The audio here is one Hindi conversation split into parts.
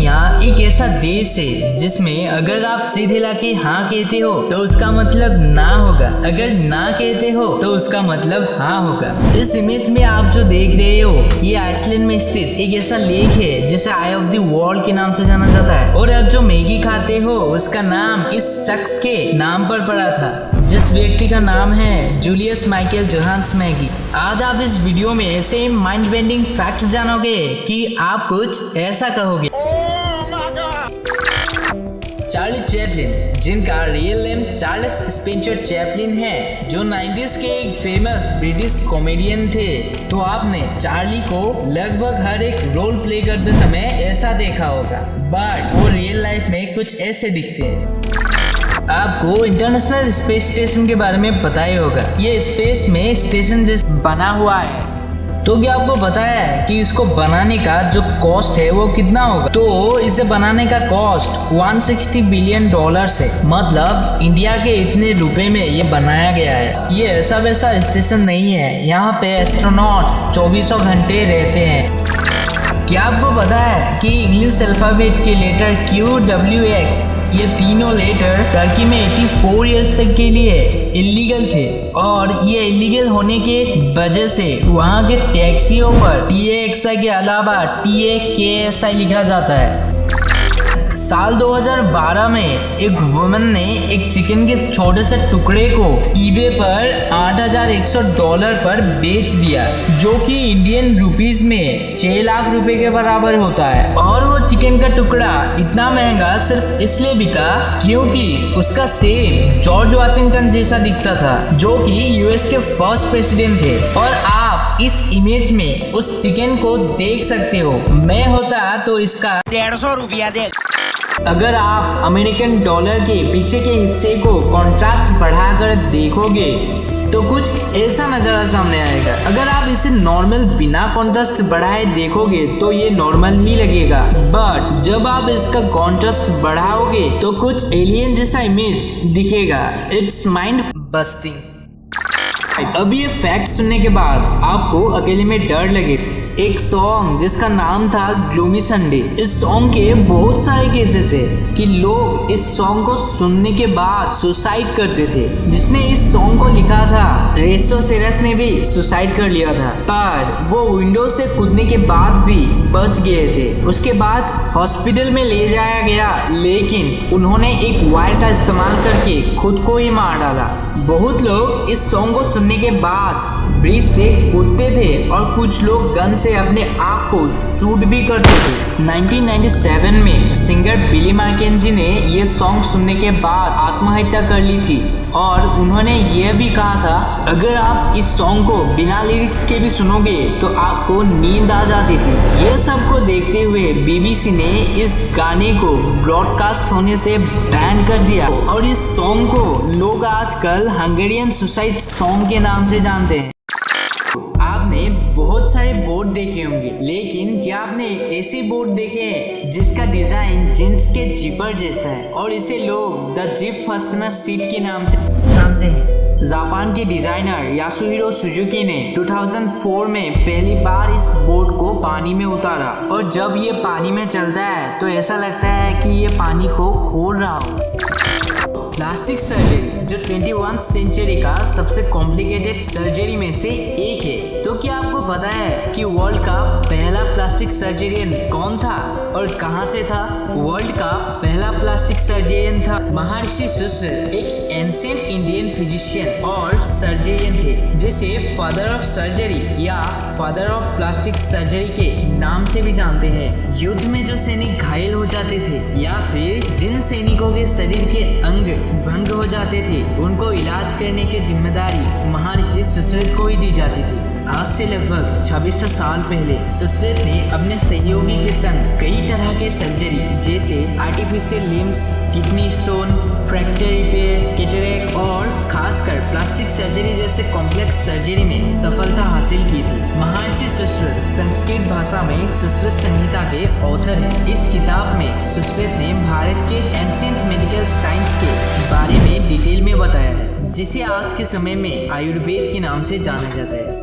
दुनिया एक ऐसा देश है जिसमें अगर आप सीधे लाके हाँ कहते हो तो उसका मतलब ना होगा, अगर ना कहते हो तो उसका मतलब हाँ होगा। इस इमेज में आप जो देख रहे हो ये आइसलैंड में स्थित एक ऐसा लेक है जिसे आई ऑफ द वर्ल्ड के नाम से जाना जाता है। और आप जो मैगी खाते हो उसका नाम इस शख्स के नाम पर पड़ा था, जिस व्यक्ति का नाम है जूलियस माइकल जोहान्स मैगी। आज आप इस वीडियो में ऐसे माइंड बेंडिंग फैक्ट जानोगे कि आप कुछ ऐसा कहोगे। चार्ली चैपलिन, जिनका real name Charles Spencer Chaplin है, जो 90s के एक फेमस ब्रिटिश कॉमेडियन थे। तो आपने चार्ली को लगभग हर एक रोल प्ले करते समय ऐसा देखा होगा, बट वो रियल लाइफ में कुछ ऐसे दिखते हैं। आपको इंटरनेशनल स्पेस स्टेशन के बारे में पता ही होगा। ये स्पेस में स्टेशन जैसे बना हुआ है। तो क्या आपको पता है कि इसको बनाने का जो कॉस्ट है वो कितना होगा? तो इसे बनाने का कॉस्ट 160 बिलियन डॉलर्स है। मतलब इंडिया के इतने रुपए में ये बनाया गया है। ये ऐसा वैसा स्टेशन नहीं है, यहाँ पे एस्ट्रोनॉट्स 24 घंटे रहते हैं। क्या आपको पता है कि इंग्लिश अल्फाबेट के लेटर QWX ये तीनों लेटर टर्की में 84 इयर्स तक के लिए इलीगल थे, और ये इलीगल होने के वजह से वहाँ के टैक्सियों पर TAXI के अलावा TAKSI लिखा जाता है। साल 2012 में एक वुमन ने एक चिकन के छोटे से टुकड़े को eBay पर $8,100 पर बेच दिया, जो कि इंडियन रुपीस में 6 लाख रुपए के बराबर होता है। और वो चिकन का टुकड़ा इतना महंगा सिर्फ इसलिए बिका क्योंकि उसका सेब जॉर्ज वाशिंगटन जैसा दिखता था, जो कि US के फर्स्ट प्रेसिडेंट थे। और आप इस इमेज में उस चिकन को देख सकते हो। मैं होता तो इसका 150 रुपया दे। अगर आप अमेरिकन डॉलर के पीछे के हिस्से को कॉन्ट्रास्ट बढ़ाकर देखोगे तो कुछ ऐसा नज़ारा सामने आएगा। अगर आप इसे नॉर्मल बिना कॉन्ट्रास्ट बढ़ाए देखोगे तो ये नॉर्मल ही लगेगा, बट जब आप इसका कॉन्ट्रास्ट बढ़ाओगे तो कुछ एलियन जैसा इमेज दिखेगा। It's mind busting. अब ये फैक्ट सुनने के बाद आपको अकेले में डर लगेगा। एक सॉन्ग जिसका नाम था ग्लूमी संडे, इस सॉन्ग के बहुत सारे केसेस है कि लोग इस सॉन्ग को सुनने के बाद सुसाइड करते थे। जिसने इस सॉन्ग को लिखा था रेसो सेरस ने भी सुसाइड कर लिया था, पर वो विंडो से कूदने के बाद भी बच गए थे। उसके बाद हॉस्पिटल में ले जाया गया, लेकिन उन्होंने एक वायर का इस्तेमाल करके खुद को ही मार डाला। बहुत लोग इस सॉन्ग को सुनने के बाद ब्रिज से कूदते थे और कुछ लोग गन से अपने आप को शूट भी करते थे। 1997 में सिंगर बिली मैकेंजी ने ये सॉन्ग सुनने के बाद आत्महत्या कर ली थी, और उन्होंने यह भी कहा था अगर आप इस सॉन्ग को बिना लिरिक्स के भी सुनोगे तो आपको नींद आ जाती थी। ये सब को देखते हुए BBC ने इस गाने को ब्रॉडकास्ट होने से बैन कर दिया, और इस सॉन्ग को लोग आजकल हंगेरियन सुसाइड सॉन्ग के नाम से जानते हैं। आपने बहुत सारे बोर्ड देखे होंगे, लेकिन क्या आपने ऐसे बोर्ड देखे हैं जिसका डिजाइन जींस के जिपर जैसा है, और इसे लोग द जिप फास्टनर सीट के नाम से जानते हैं। जापान के डिजाइनर यासुहिरो सुजुकी ने 2004 में पहली बार इस बोर्ड को पानी में उतारा, और जब ये पानी में चलता है तो ऐसा लगता है कि ये पानी को खोल रहा हो। प्लास्टिक सर्जरी जो 21वीं सेंचुरी का सबसे कॉम्प्लिकेटेड सर्जरी में से एक है। तो क्या आपको पता है कि वर्ल्ड का पहला प्लास्टिक सर्जरियन कौन था और कहां से था? वर्ल्ड का पहला प्लास्टिक सर्जरियन था महर्षि सुश्रुत, एक एंशिएंट इंडियन फिजिशियन और सर्जरियन थे, जिसे फादर ऑफ सर्जरी या फादर ऑफ प्लास्टिक सर्जरी के नाम से भी जानते हैं। युद्ध में जो सैनिक घायल हो जाते थे या फिर जिन सैनिकों के शरीर के अंग भंग हो जाते थे, उनको इलाज करने की जिम्मेदारी महर्षि सुश्रुत को ही दी जाती थी। आज से लगभग 2600 साल पहले सुश्रुत ने अपने सहयोगी के संग कई तरह के सर्जरी जैसे artificial limbs, kidney stone, fracture repair, cataract और खासकर प्लास्टिक सर्जरी जैसे कॉम्प्लेक्स सर्जरी में सफलता हासिल की थी। महर्षि सुश्रुत संस्कृत भाषा में सुश्रुत संहिता के ऑथर हैं। इस किताब में सुश्रुत ने भारत के एंशिएंट मेडिकल साइंस के बारे में डिटेल में बताया है, जिसे आज के समय में आयुर्वेद के नाम से जाना जाता है।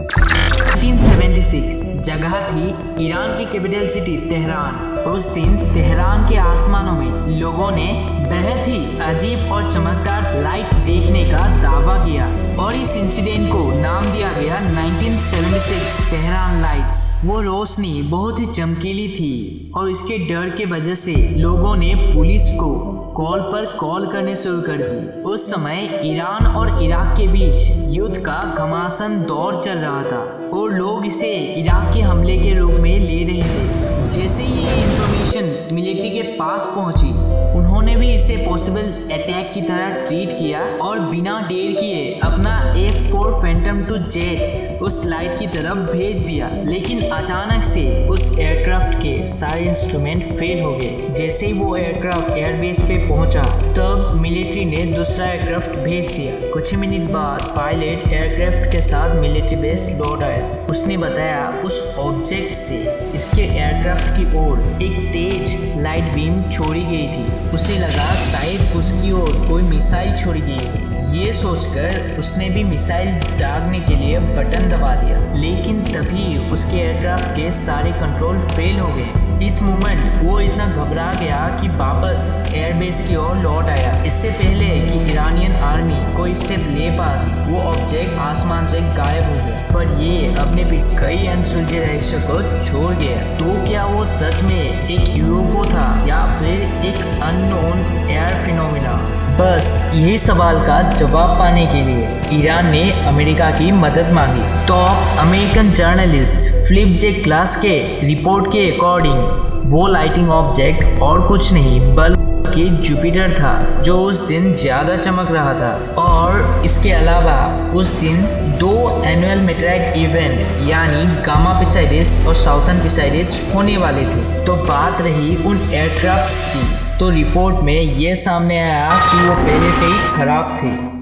1976 जगह थी ईरान की कैपिटल सिटी तेहरान, उस दिन तेहरान के आसमानों में लोगों ने बेहद ही अजीब और चमकदार लाइट देखने का दावा किया और इस इंसिडेंट को नाम दिया गया 1976 तेहरान लाइट्स। वो रोशनी बहुत ही चमकीली थी और इसके डर के वजह से लोगों ने पुलिस को कॉल पर कॉल करने शुरू कर दी। उस समय ईरान और इराक के बीच युद्ध का घमासान दौर चल रहा था और लोग इसे इराक के हमले के रूप में ले रहे थे। जैसे ही ये इंफॉर्मेशन मिलिट्री के पास पहुंची, उन्होंने भी इसे पॉसिबल अटैक की तरह ट्रीट किया और बिना देर किए अपना F-4 फैंटम 2 जेट उस लाइट की तरफ भेज दिया। लेकिन अचानक से उस एयरक्राफ्ट के सारे इंस्ट्रूमेंट फेल हो गए। जैसे ही वो एयरक्राफ्ट एयरबेस पे पहुंचा, तब मिलिट्री ने दूसरा एयरक्राफ्ट भेज दिया। कुछ मिनट बाद पायलट एयरक्राफ्ट के साथ मिलिट्री बेस लौट आया। उसने बताया उस ऑब्जेक्ट से इसके एयरक्राफ्ट की ओर एक तेज लाइट बीम छोड़ी गई थी। उसे लगा शायद उसकी ओर कोई मिसाइल छोड़ी गई है। ये सोचकर उसने भी मिसाइल दागने के लिए बटन दबा दिया, लेकिन तभी उसके एयरक्राफ्ट के सारे कंट्रोल फेल हो गए। इस मोमेंट वो इतना घबरा गया कि वापस एयरबेस की ओर लौट आया। इससे पहले कि ईरानियन आर्मी कोई स्टेप ले पाती, वो ऑब्जेक्ट आसमान से गायब हो गया। पर ये अपने भी कई अनसुलझे रहस्य को छोड़ गया। तो क्या वो सच में एक UFO था या फिर एक अननोन एयर फिनोमिना? बस यही सवाल का जवाब पाने के लिए ईरान ने अमेरिका की मदद मांगी। तो अमेरिकन जर्नलिस्ट फिलिप जे क्लास के रिपोर्ट के अकॉर्डिंग वो लाइटिंग ऑब्जेक्ट और कुछ नहीं बल्कि जुपिटर था, जो उस दिन ज़्यादा चमक रहा था। और इसके अलावा उस दिन 2 एनुअल मेटेराइट इवेंट यानी गामा पिसाइडिस और साउथर्न पिसाइडिस होने वाले थे। तो बात रही उन एयरक्राफ्ट्स की, तो रिपोर्ट में ये सामने आया कि वो पहले से ही खराब थे।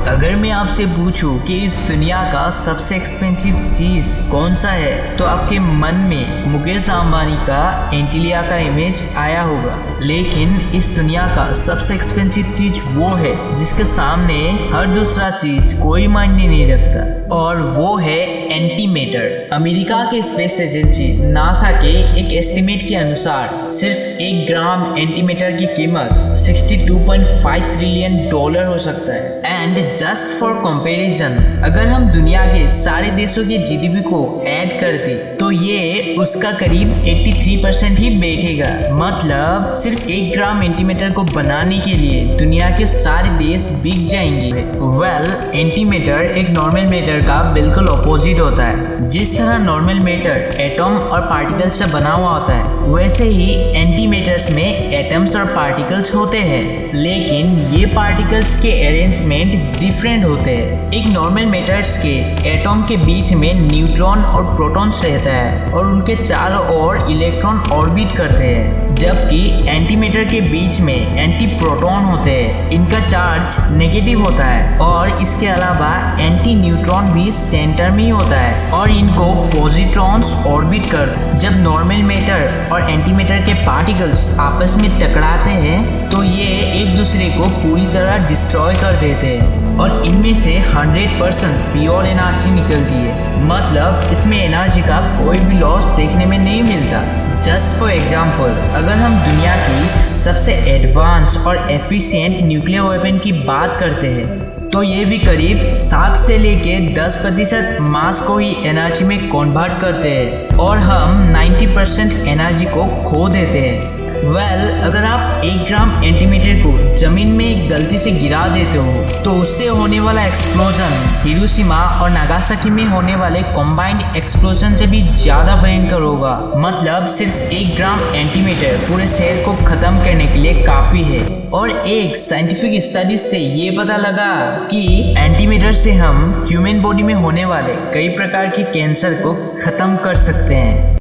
अगर मैं आपसे पूछूं कि इस दुनिया का सबसे एक्सपेंसिव चीज़ कौन सा है, तो आपके मन में मुकेश अंबानी का एंटीलिया का इमेज आया होगा। लेकिन इस दुनिया का सबसे एक्सपेंसिव चीज़ वो है जिसके सामने हर दूसरा चीज़ कोई मायने नहीं रखता, और वो है एंटीमेटर। अमेरिका के स्पेस एजेंसी नासा के एक एस्टिमेट के अनुसार सिर्फ 1 ग्राम एंटीमेटर की कीमत $62.5 ट्रिलियन हो सकता है। एंड जस्ट फॉर कंपैरिजन, अगर हम दुनिया के सारे देशों की GDP को ऐड कर दें तो ये उसका करीब 83% ही बैठेगा। मतलब सिर्फ 1 ग्राम एंटीमेटर को बनाने के लिए दुनिया के सारे देश बिक जाएंगे। एंटीमेटर एक नॉर्मल मैटर का बिल्कुल ऑपोजिट होता है। जिस तरह नॉर्मल मैटर एटम और पार्टिकल्स से बना हुआ होता है, वैसे ही एंटीमेटर्स में एटम्स और पार्टिकल्स होते हैं, लेकिन ये पार्टिकल्स के अरेंजमेंट डिफरेंट होते हैं। एक नॉर्मल मैटर्स के एटम के बीच में न्यूट्रॉन और प्रोटॉन्स रहता है और उनके चारों ओर इलेक्ट्रॉन ऑर्बिट करते हैं, जबकि एंटीमेटर के बीच में एंटी प्रोटॉन होते हैं। इनका चार्ज नेगेटिव होता है और इसके अलावा एंटी न्यूट्रॉन भी सेंटर में ही होता है और इनको पॉजिट्रॉन्स ऑर्बिट कर। जब नॉर्मल मैटर और एंटीमेटर के पार्टिकल्स आपस में टकराते हैं तो ये एक दूसरे को पूरी तरह डिस्ट्रॉय कर देते हैं और इनमें से 100% प्योर एनर्जी निकलती है। मतलब इसमें एनर्जी का कोई भी लॉस देखने में नहीं मिलता। जस्ट फॉर एग्जाम्पल, अगर हम दुनिया की सबसे एडवांस और एफिशिएंट न्यूक्लियर वेपन की बात करते हैं तो ये भी करीब 7 से लेके 10% मास को ही एनर्जी में कन्वर्ट करते हैं और हम 90% एनर्जी को खो देते हैं। अगर आप 1 ग्राम एंटीमेटर को जमीन में गलती से गिरा देते हो तो उससे होने वाला एक्सप्लोजन हिरोशिमा और नागासाकी में होने वाले कॉम्बाइंड एक्सप्लोजन से भी ज़्यादा भयंकर होगा। मतलब सिर्फ 1 ग्राम एंटीमेटर पूरे शहर को ख़त्म करने के लिए काफ़ी है। और एक साइंटिफिक स्टडी से ये पता लगा कि एंटीमेटर से हम ह्यूमन बॉडी में होने वाले कई प्रकार के कैंसर को ख़त्म कर सकते हैं।